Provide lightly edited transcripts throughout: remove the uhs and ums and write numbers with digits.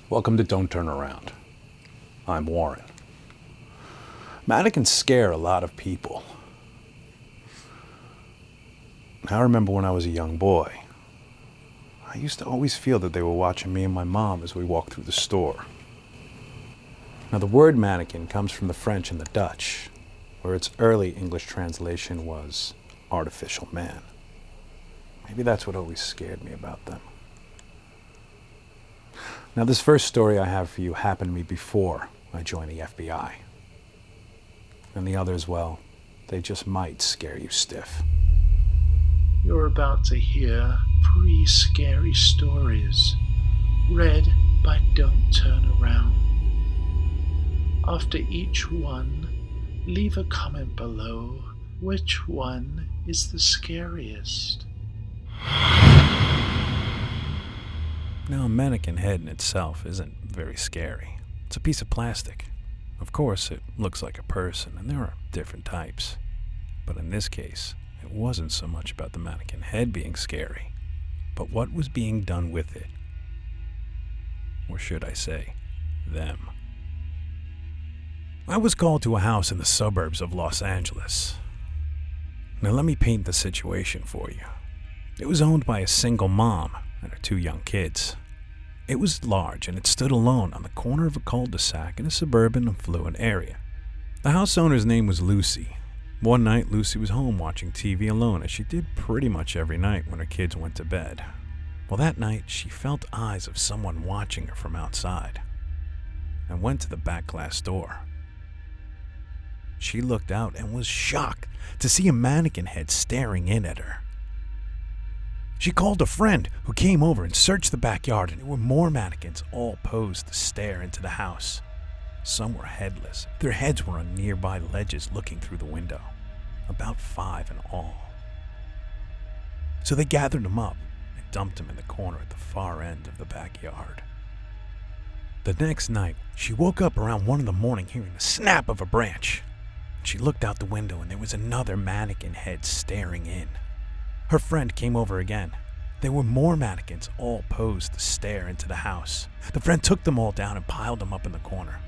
Welcome to Don't Turn Around. I'm Warren. Mannequins scare a lot of people. I remember when I was a young boy, I used to always feel that they were watching me and my mom as we walked through the store. Now, the word mannequin comes from the French and the Dutch, where its early English translation was artificial man. Maybe that's what always scared me about them. Now, this first story I have for you happened to me before I joined the FBI. And the others, well, they just might scare you stiff. You're about to hear 3 scary stories, read by Don't Turn Around. After each one, leave a comment below which one is the scariest. Now, a mannequin head in itself isn't very scary. It's a piece of plastic. Of course, it looks like a person, and there are different types. But in this case, it wasn't so much about the mannequin head being scary, but what was being done with it. Or should I say, them. I was called to a house in the suburbs of Los Angeles. Now let me paint the situation for you. It was owned by a single mom and her 2 young kids. It was large and it stood alone on the corner of a cul-de-sac in a suburban affluent area. The house owner's name was Lucy. One night, Lucy was home watching TV alone, as she did pretty much every night when her kids went to bed. Well, that night, she felt eyes of someone watching her from outside and went to the back glass door. She looked out and was shocked to see a mannequin head staring in at her. She called a friend who came over and searched the backyard, and there were more mannequins all posed to stare into the house. Some were headless. Their heads were on nearby ledges looking through the window, about 5 in all. So they gathered them up and dumped them in the corner at the far end of the backyard. The next night, she woke up around 1 in the morning hearing the snap of a branch. She looked out the window and there was another mannequin head staring in. Her friend came over again. There were more mannequins all posed to stare into the house. The friend took them all down and piled them up in the corner.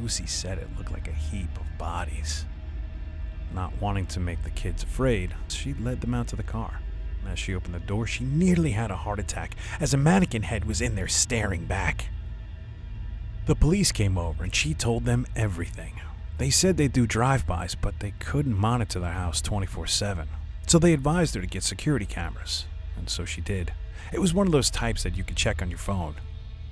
Lucy said it looked like a heap of bodies. Not wanting to make the kids afraid, she led them out to the car. As she opened the door, she nearly had a heart attack as a mannequin head was in there staring back. The police came over and she told them everything. They said they'd do drive-bys, but they couldn't monitor the house 24/7. So they advised her to get security cameras, and so she did. It was one of those types that you could check on your phone.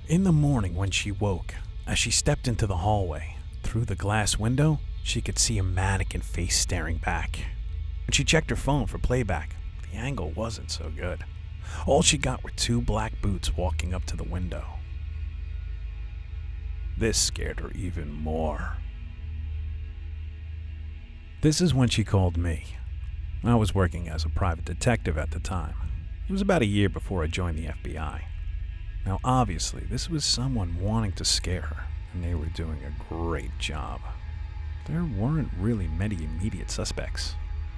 In the morning when she woke, as she stepped into the hallway, through the glass window, she could see a mannequin face staring back. When she checked her phone for playback, the angle wasn't so good. All she got were 2 black boots walking up to the window. This scared her even more. This is when she called me. I was working as a private detective at the time. It was about a year before I joined the FBI. Now, obviously, this was someone wanting to scare her, and they were doing a great job. There weren't really many immediate suspects.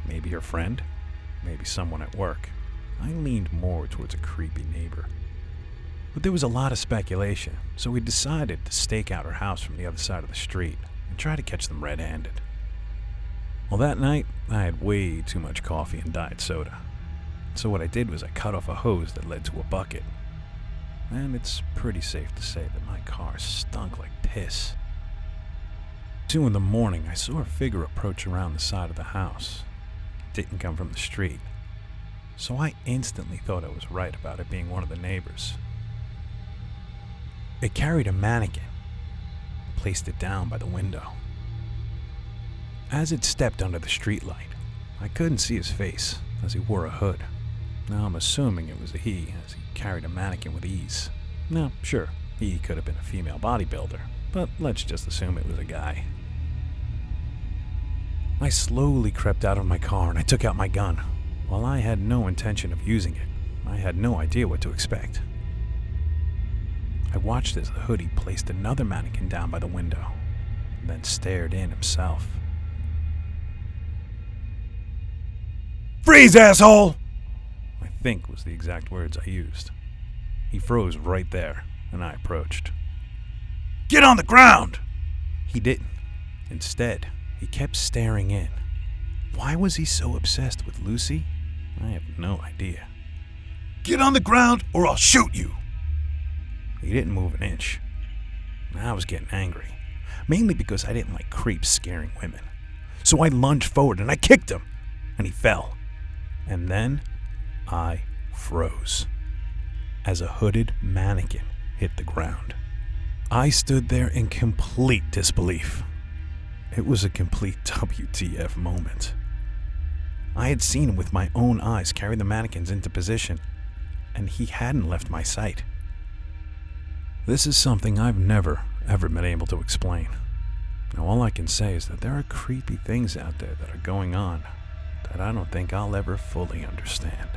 Maybe her friend, maybe someone at work. I leaned more towards a creepy neighbor. But there was a lot of speculation, so we decided to stake out her house from the other side of the street and try to catch them red-handed. Well, that night, I had way too much coffee and diet soda. So what I did was I cut off a hose that led to a bucket. And it's pretty safe to say that my car stunk like piss. 2 in the morning, I saw a figure approach around the side of the house. It didn't come from the street. So I instantly thought I was right about it being one of the neighbors. It carried a mannequin, placed it down by the window. As it stepped under the streetlight, I couldn't see his face as he wore a hood. Now I'm assuming it was a he, as he carried a mannequin with ease. Now, sure, he could have been a female bodybuilder, but let's just assume it was a guy. I slowly crept out of my car and I took out my gun. While I had no intention of using it, I had no idea what to expect. I watched as the hoodie placed another mannequin down by the window, and then stared in himself. "Freeze, asshole!" I think was the exact words I used. He froze right there, and I approached. Get on the ground! He didn't. Instead, he kept staring in. Why was he so obsessed with Lucy? I have no idea. Get on the ground or I'll shoot you! He didn't move an inch. I was getting angry, mainly because I didn't like creeps scaring women. So I lunged forward and I kicked him, and he fell. And then I froze as a hooded mannequin hit the ground. I stood there in complete disbelief. It was a complete WTF moment. I had seen him with my own eyes carry the mannequins into position, and he hadn't left my sight. This is something I've never, ever been able to explain. Now, all I can say is that there are creepy things out there that are going on that I don't think I'll ever fully understand.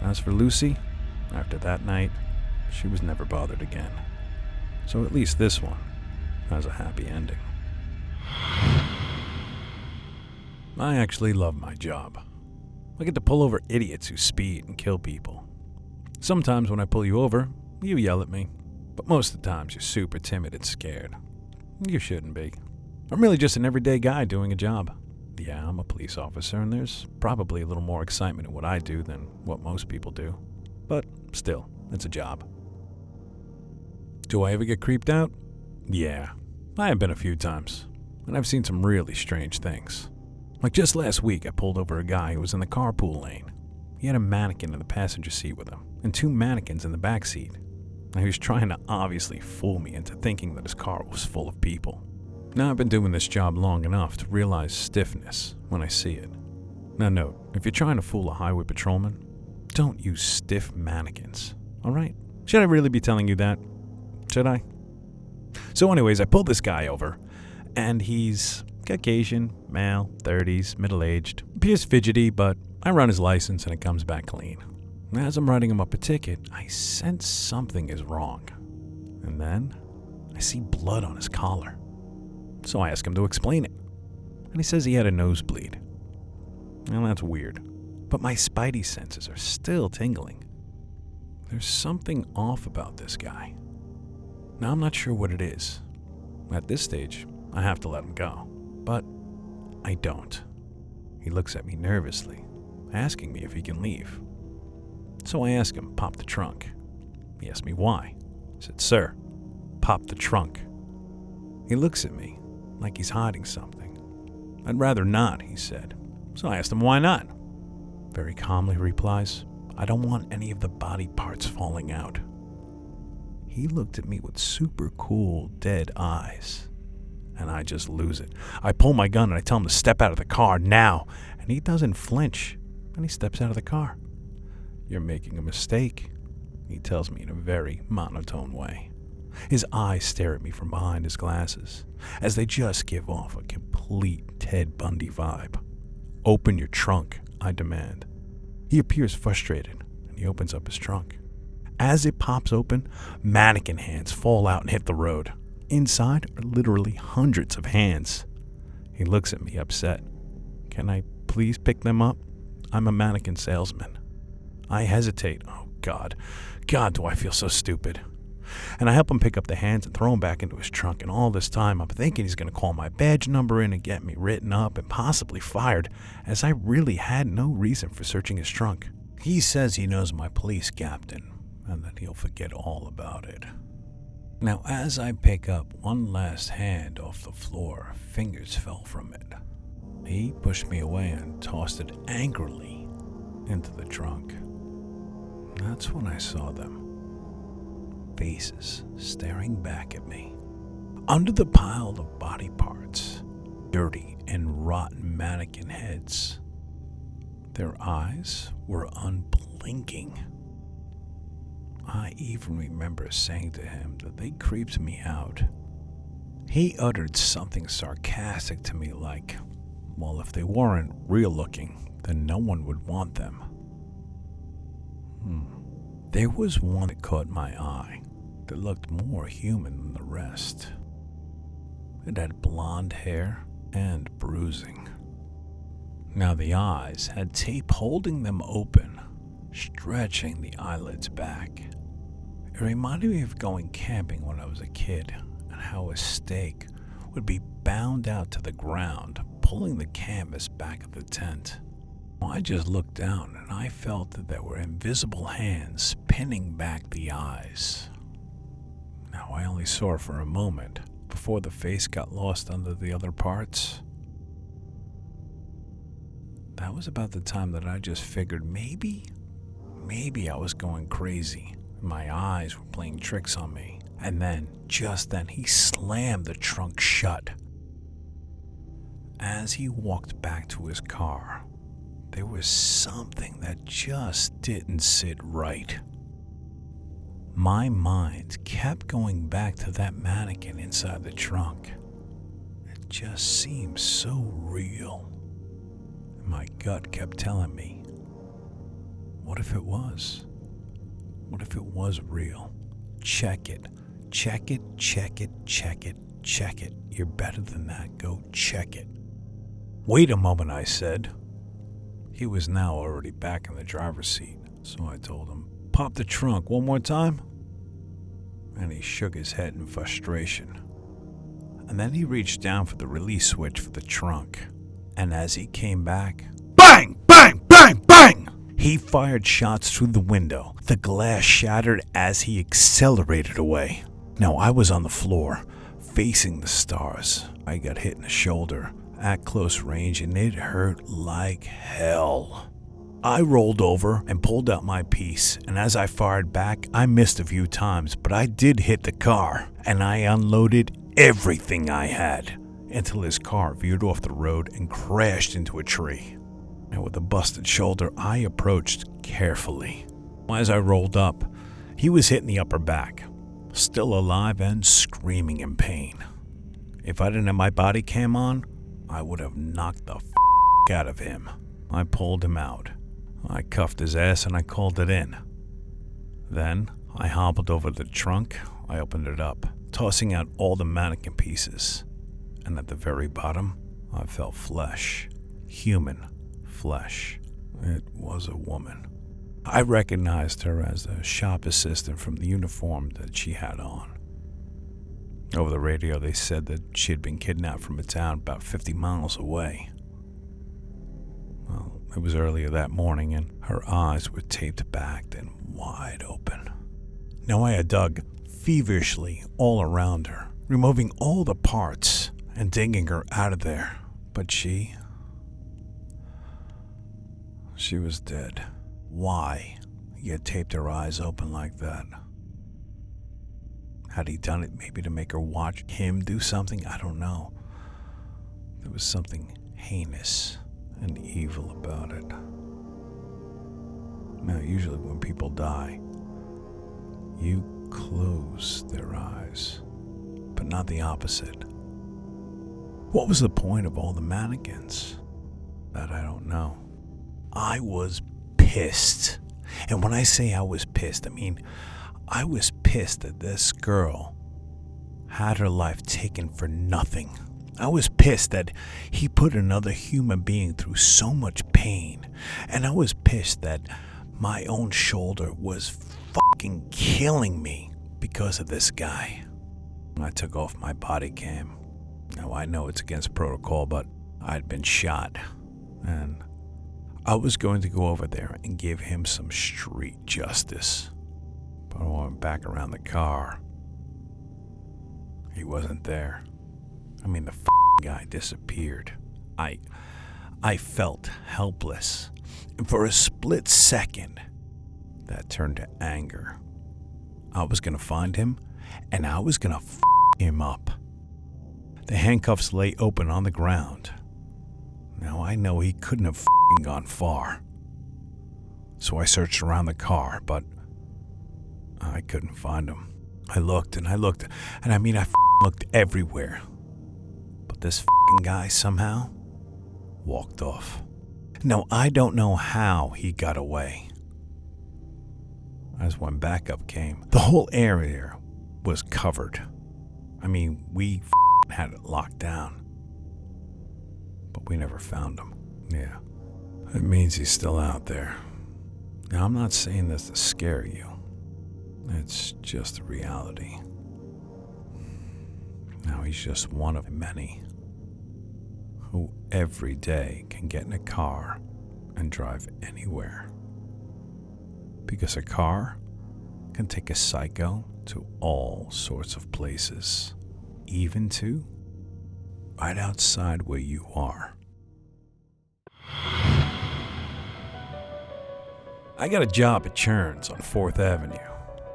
As for Lucy, after that night, she was never bothered again. So at least this one has a happy ending. I actually love my job. I get to pull over idiots who speed and kill people. Sometimes when I pull you over, you yell at me, but most of the times you're super timid and scared. You shouldn't be. I'm really just an everyday guy doing a job. Yeah, I'm a police officer, and there's probably a little more excitement in what I do than what most people do. But still, it's a job. Do I ever get creeped out? Yeah, I have been a few times, and I've seen some really strange things. Like just last week, I pulled over a guy who was in the carpool lane. He had a mannequin in the passenger seat with him, and 2 mannequins in the back seat. Now, he was trying to obviously fool me into thinking that his car was full of people. Now, I've been doing this job long enough to realize stiffness when I see it. Now note, if you're trying to fool a highway patrolman, don't use stiff mannequins, alright? Should I really be telling you that? Should I? So anyways, I pulled this guy over, and he's Caucasian, male, 30s, middle-aged, appears fidgety, but I run his license and it comes back clean. As I'm writing him up a ticket, I sense something is wrong. And then I see blood on his collar. So I ask him to explain it. And he says he had a nosebleed. Well, that's weird. But my spidey senses are still tingling. There's something off about this guy. Now, I'm not sure what it is. At this stage, I have to let him go. But I don't. He looks at me nervously, asking me if he can leave. So I ask him, pop the trunk. He asked me why. I said, sir, pop the trunk. He looks at me like he's hiding something. I'd rather not, he said. So I asked him why not. Very calmly replies, I don't want any of the body parts falling out. He looked at me with super cool, dead eyes. And I just lose it. I pull my gun and I tell him to step out of the car now. And he doesn't flinch. And he steps out of the car. You're making a mistake, he tells me in a very monotone way. His eyes stare at me from behind his glasses, as they just give off a complete Ted Bundy vibe. Open your trunk, I demand. He appears frustrated, and he opens up his trunk. As it pops open, mannequin hands fall out and hit the road. Inside are literally hundreds of hands. He looks at me upset. Can I please pick them up? I'm a mannequin salesman. I hesitate. Oh, God. God, do I feel so stupid. And I help him pick up the hands and throw them back into his trunk. And all this time, I'm thinking he's going to call my badge number in and get me written up and possibly fired, as I really had no reason for searching his trunk. He says he knows my police captain and that he'll forget all about it. Now, as I pick up one last hand off the floor, fingers fell from it. He pushed me away and tossed it angrily into the trunk. That's when I saw them. Faces staring back at me. Under the pile of body parts, dirty and rotten mannequin heads. Their eyes were unblinking. I even remember saying to him that they creeped me out. He uttered something sarcastic to me like, well, if they weren't real looking, then no one would want them. There was one that caught my eye that looked more human than the rest. It had blonde hair and bruising. Now the eyes had tape holding them open, stretching the eyelids back. It reminded me of going camping when I was a kid, how a stake would be bound out to the ground, pulling the canvas back of the tent. I just looked down and I felt that there were invisible hands pinning back the eyes. Now, I only saw it for a moment before the face got lost under the other parts. That was about the time that I just figured maybe I was going crazy. My eyes were playing tricks on me. And then, just then, he slammed the trunk shut. As he walked back to his car, there was something that just didn't sit right. My mind kept going back to that mannequin inside the trunk. It just seemed so real. My gut kept telling me, what if it was? What if it was real? Check it. Check it, check it, check it, check it. You're better than that. Go check it. Wait a moment, I said. He was now already back in the driver's seat, so I told him, pop the trunk one more time. And he shook his head in frustration. And then he reached down for the release switch for the trunk. And as he came back, bang, bang, bang, bang! He fired shots through the window. The glass shattered as he accelerated away. Now I was on the floor, facing the stars. I got hit in the shoulder at close range and it hurt like hell. I rolled over and pulled out my piece, and as I fired back, I missed a few times, but I did hit the car, and I unloaded everything I had until his car veered off the road and crashed into a tree. And with a busted shoulder, I approached carefully. As I rolled up, he was hit in the upper back, still alive and screaming in pain. If I didn't have my body cam on, I would have knocked the out of him. I pulled him out. I cuffed his ass and I called it in. Then I hobbled over to the trunk. I opened it up, tossing out all the mannequin pieces. And at the very bottom, I felt flesh. Human flesh. It was a woman. I recognized her as a shop assistant from the uniform that she had on. Over the radio, they said that she had been kidnapped from a town about 50 miles away. Well, it was earlier that morning, and her eyes were taped back and wide open. Now I had dug feverishly all around her, removing all the parts and digging her out of there. But she was dead. Why he had taped her eyes open like that? Had he done it maybe to make her watch him do something? I don't know. There was something heinous and evil about it. Now, usually when people die, you close their eyes, but not the opposite. What was the point of all the mannequins? That I don't know. I was pissed. And when I say I was pissed, I mean, I was pissed that this girl had her life taken for nothing. I was pissed that he put another human being through so much pain. And I was pissed that my own shoulder was fucking killing me because of this guy. I took off my body cam. Now I know it's against protocol, but I'd been shot. And I was going to go over there and give him some street justice. But when I went back around the car, he wasn't there. I mean, the guy disappeared. I felt helpless. And for a split second, that turned to anger. I was going to find him, and I was going to him up. The handcuffs lay open on the ground. Now I know he couldn't have gone far. So I searched around the car, but I couldn't find him. I looked, and I looked everywhere. But this guy somehow walked off. Now, I don't know how he got away. As when backup came, the whole area was covered. I mean, we had it locked down. But we never found him. Yeah. It means he's still out there. Now, I'm not saying this to scare you. It's just a reality. Now he's just one of many who every day can get in a car and drive anywhere. Because a car can take a psycho to all sorts of places, even to right outside where you are. I got a job at Churn's on 4th Avenue.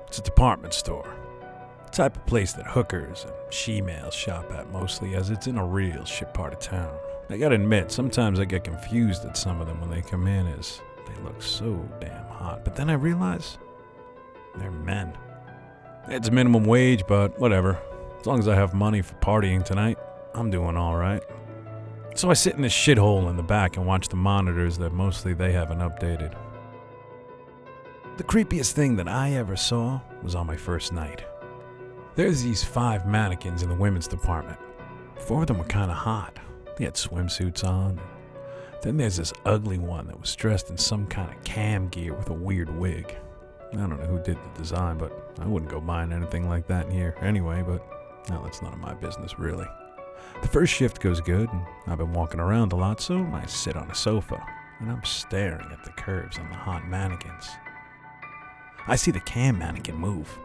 It's a department store. The type of place that hookers and she-males shop at mostly, as it's in a real shit part of town. I gotta admit, sometimes I get confused at some of them when they come in, as they look so damn hot. But then I realize they're men. It's minimum wage, but whatever. As long as I have money for partying tonight, I'm doing all right. So I sit in this shithole in the back and watch the monitors that mostly they haven't updated. The creepiest thing that I ever saw was on my first night. There's these 5 mannequins in the women's department. 4 of them were kind of hot. They had swimsuits on. Then there's this ugly one that was dressed in some kind of cam gear with a weird wig. I don't know who did the design, but I wouldn't go buying anything like that in here anyway, but no, that's none of my business really. The first shift goes good, and I've been walking around a lot, so I sit on a sofa, and I'm staring at the curves on the hot mannequins. I see the cam mannequin move.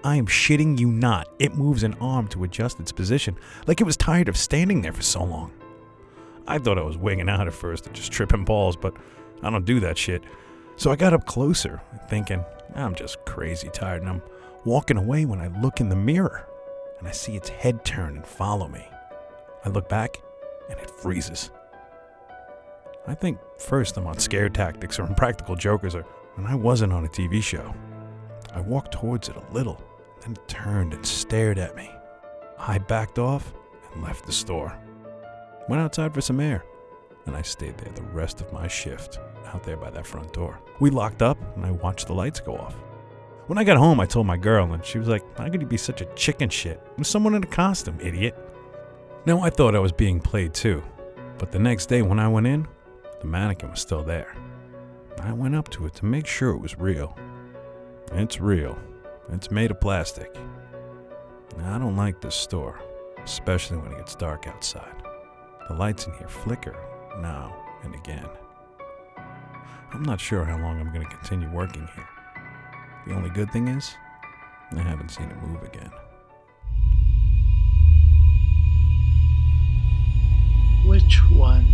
I am shitting you not. It moves an arm to adjust its position, like it was tired of standing there for so long. I thought I was wigging out at first and just tripping balls, but I don't do that shit. So I got up closer, thinking, I'm just crazy tired, and I'm walking away when I look in the mirror, and I see its head turn and follow me. I look back, and it freezes. I think first I'm on scare tactics or Impractical Jokers, and I wasn't on a TV show. I walked towards it a little, then it turned and stared at me. I backed off and left the store. Went outside for some air, and I stayed there the rest of my shift, out there by that front door. We locked up, and I watched the lights go off. When I got home, I told my girl, and she was like, how could you be such a chicken shit? There's someone in a costume, idiot. Now, I thought I was being played too, but the next day when I went in, the mannequin was still there. I went up to it to make sure it was real. It's real. It's made of plastic. Now, I don't like this store, especially when it gets dark outside. The lights in here flicker now and again. I'm not sure how long I'm going to continue working here. The only good thing is, I haven't seen it move again. Which one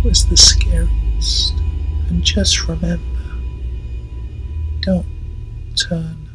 was the scariest? And just remember, don't turn